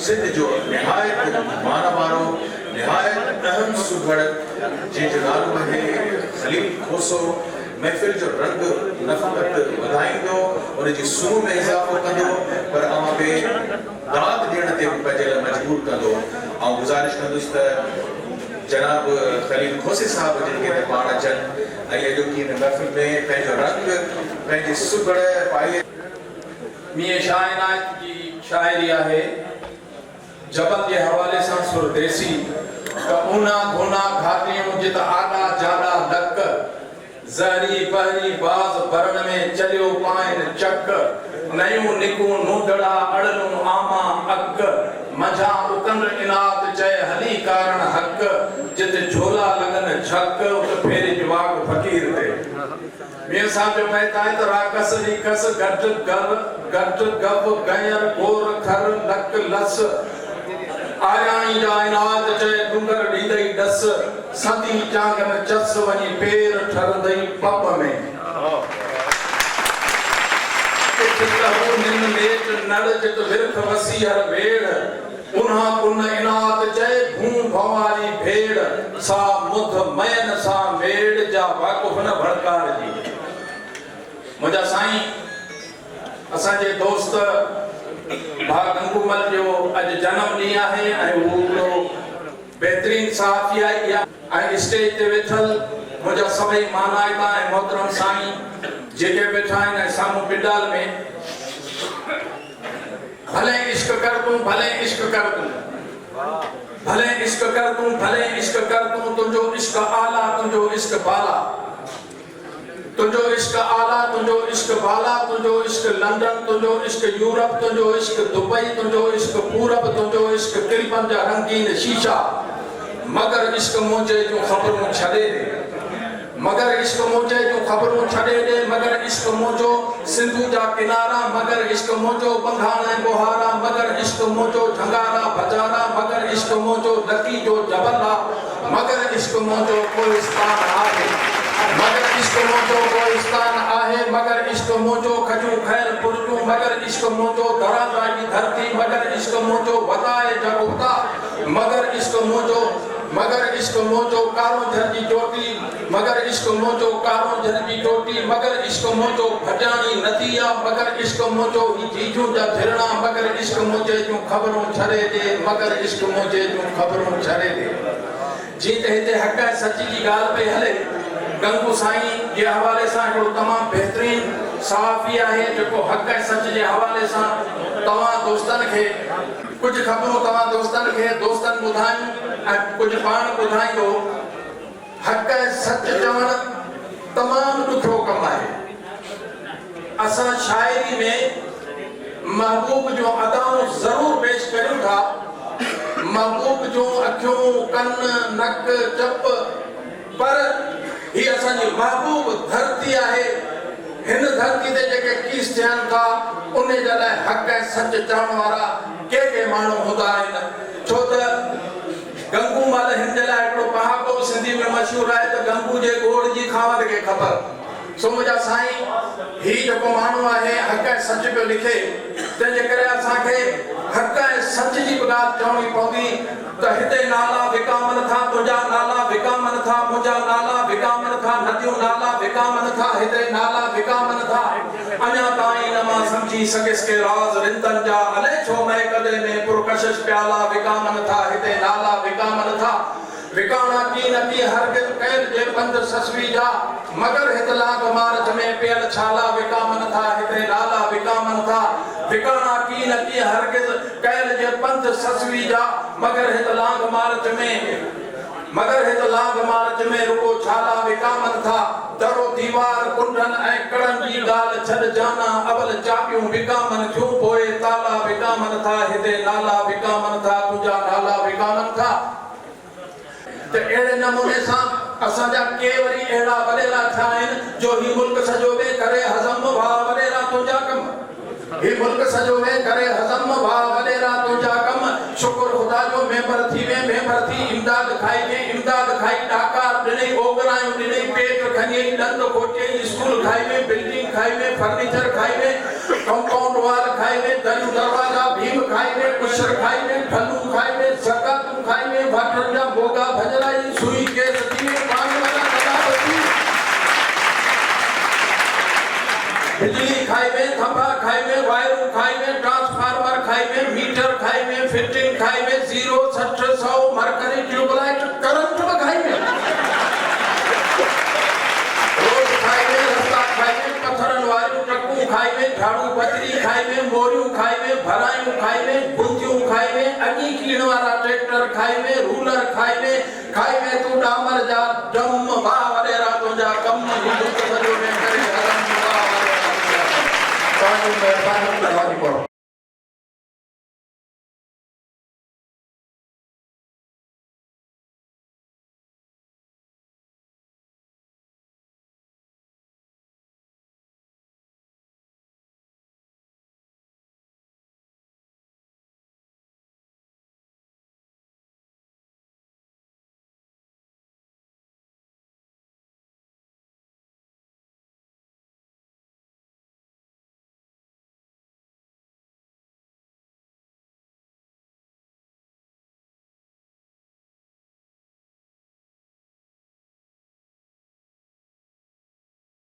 सिंध जो निहायत मानावारो निहायत अहम सुघड़ जंहिंजो नालो आहे खलील खोसो महफ़िल जो रंग नफ़क़त वधाईंदो उनजी सूह में इज़ाफ़ो कंदो पर अवां खे दाद ॾियण ते बि पंहिंजे लाइ मजबूर कंदो। ऐं गुज़ारिश कंदुसि त जनाब खलील खोसे साहब जिनके ते पाण अचनि ऐं अॼोकी हिन महफ़िल में पंहिंजो रंग पंहिंजी सुघड़ पाए। मियां शाह इनायत जी शाइरी आहे जबल जे हवाले सां सुरदेसी त ऊना घुना घाटियूं जित आॾा जाॾा लक ज़हरी बहरी बाज़ भरण में चलियो पाइन चक नयूं निकूं नूंदड़ा अड़लूं आमा अक मंझा उकंद इनात चए हली कारण हक जित झोला लगन झक उत फेरी जवाब फकीर ते। मियां साहब जो कहता है तो राकस रिकस गट गव गयर गोर खर लक लस आयाई जा इनात चए डुंगर ॾींदई डस सदी चांगन चस वञी पेर ठरंदई पप में निन लेट नड़ जित विरख वसी हर वेड़ उन्हा कुन इनात चए भूं भवारी भेड़ सा मुध मयन सा मेड़ जा वाक़ुफ़ न भड़कार जी। मुंहिंजा साईं असांजे दोस्त भा गंगूमल जो अॼु जनम ॾींहुं आहे ऐं उहो बेहतरीन सहाफ़ी आहे ऐं स्टेज ते वेठल मुंहिंजा सभई मानाइता ऐं मोहतरम साईं जेके वेठा आहिनि ऐं साम्हूं पिडाल में भले इश्क कर तूं भले इश्क कर तूं भले इश्क कर तूं भले इश्क कर तूं तुंहिंजो इश्क आला तुंहिंजो इश्क बाला तुंहिंजो इश्क आला तुंहिंजो इश्क बाला तुंहिंजो इश्क लंडन तुंहिंजो इश्क यूरोप तुंहिंजो इश्क दुबई तुंहिंजो इश्क पूरब तुंहिंजो इश्क किलबन जा रंगीन शीशा मगर इश्क मुंहिंजे जूं ख़बरूं छॾे ॾे मगर इश्क मुंहिंजे जूं ख़बरूं छॾे ॾे मगर इश्क मुंहिंजो सिंधु जा किनारा मगर इश्क मुंहिंजो बंगाल ऐं बुहारा मगर इश्क मुंहिंजो झंगारा बजारा मगर इश्क मुंहिंजो लकी जो जबल आहे मगर इश्क मुंहिंजो कोहिस्तान आहे मगर इश्क मुंहिंजो कोहिस्तान आहे मगर इश्क मुंहिंजो खजूं खैर पुरजूं मगर इश्क मुंहिंजो दराज़ा जी धरती मगर इश्क मुंहिंजो वताए जगुता मगर इश्क मुंहिंजो कारो झर जी चोटी मगर इश्क मुंहिंजो कारो झर जी चोटी मगर इश्क मुंहिंजो भॼाणी नदिया मगर इश्क मुंहिंजो ही जीजू जा झिरणा मगर इश्क मुंहिंजे जूं ख़बरूं छॾे ॾे मगर इश्क मुंहिंजे जूं ख़बरूं छॾे ॾे। जीअं त हिते हक़ ऐं सच जी ॻाल्हि पई हले गंगू साईं जे हवाले सां हिकिड़ो तमामु बहितरीन सहाफ़ी आहे जेको हक़ ऐं सच जे हवाले सां तव्हां दोस्तनि खे कुझु ख़बरूं तव्हां दोस्तनि खे दोस्तनि ॿुधायूं ऐं कुझु पाण ॿुधाईंदो। हक़ ऐं सच चवणु तमामु ॾुखियो कमु आहे। असां शाइरी में महबूब जूं अदाऊं ज़रूरु पेश कयूं था महबूब जूं अखियूं कन नक चप पर ही असांजी महबूब धरती आहे। हिन धरती ते जेके कीस थियनि था उन जे लाइ हक़ ऐं सच चवण वारा के माण्हू हूंदा आहिनि छो त गंगू मल हिन जे लाइ हिकिड़ो पहाको सिंधी में मशहूरु आहे त गंगू जे गोड़ जी खावत खे ख़बर। सो मुंहिंजा साईं ही जेको माण्हू आहे हक़ ऐं सच पियो लिखे तंहिंजे करे असांखे हक़ ऐं सच जी बि ॻाल्हि चवणी पवंदी त हिते नाला विकामनि था तुंहिंजा नाला विकामनि था मुंहिंजा नाला विकामनि था नदियूं नाला विकामनि था हिते नाला विकामनि था अञा ताईं न मां सम्झी सघियसि के राज़ रिंदनि जा अले छो महकदे में पुरकशिश प्याला विकामनि था हिते नाला विकामनि था विकाणा की न की हरगिज़ कैद जे पंध ससवी जा मगर हितलाक मारत में पियल छाला विकामनि था हिते नाला विकामनि था विकाणा की न की हरगिज़ कैद जे पंध ससवी जा मगर हितलाक मारत में रुको छाला विकामनि था दरो दीवार कुंडन ऐं कड़नि जी ॻाल्हि छॾ जाना अवल चाबियूं विकामनि थियूं पोइ ताला विकामनि था हिते नाला विकामनि था तुंहिंजा नाला विकामनि था। त अहिड़े नमूने सां असांजा के वरी अहिड़ा वॾेरा थिया आहिनि जो ही मुल्क सॼो वे करे हज़म भाउ वॾेरा तुंहिंजा कम ही मुल्क सॼो वे करे हज़म भाउ वॾेरा तुंहिंजा कम शुक्र ख़ुदा जो मेंबर थी इमदाद खाई डाकार ॾिनई ओगरायूं ॾिनई पेट खणी ॾंद खोटियई स्कूल खाई में बिल्डिंग खाई में फर्नीचर खाई में कंपाउंड वाल खाई में दरियूं दरवाजा भीम खाई में कुशर खाई में फलू खाई में सका तू खाई में भाटरजा भोगा भजलाई सुई के सती में पानी वाला कलावती बिजली खाई में खंभा खाई में वायरू खाई में ट्रांसफार्मर खाई में मीटर खाई में फिटिंग खाई में 0 60 100 मरकरी ट्यूबलाइट करंट खाई में रोड खाई में रास्ता खाई में पत्थरन वायरू ट्रकू खाई में झाड़ू बजरी खाई में मोरियू खाई में भरायू खाई में गुंजियू खाई में अगी कीड़ वाला ट्रैक्टर खाई में रूलर खाई में तू डामर जा डम बावरेरा तो जा कम हिंदू सजो में करे हरम बावरेरा पानी में पानी लगा दी पड़ो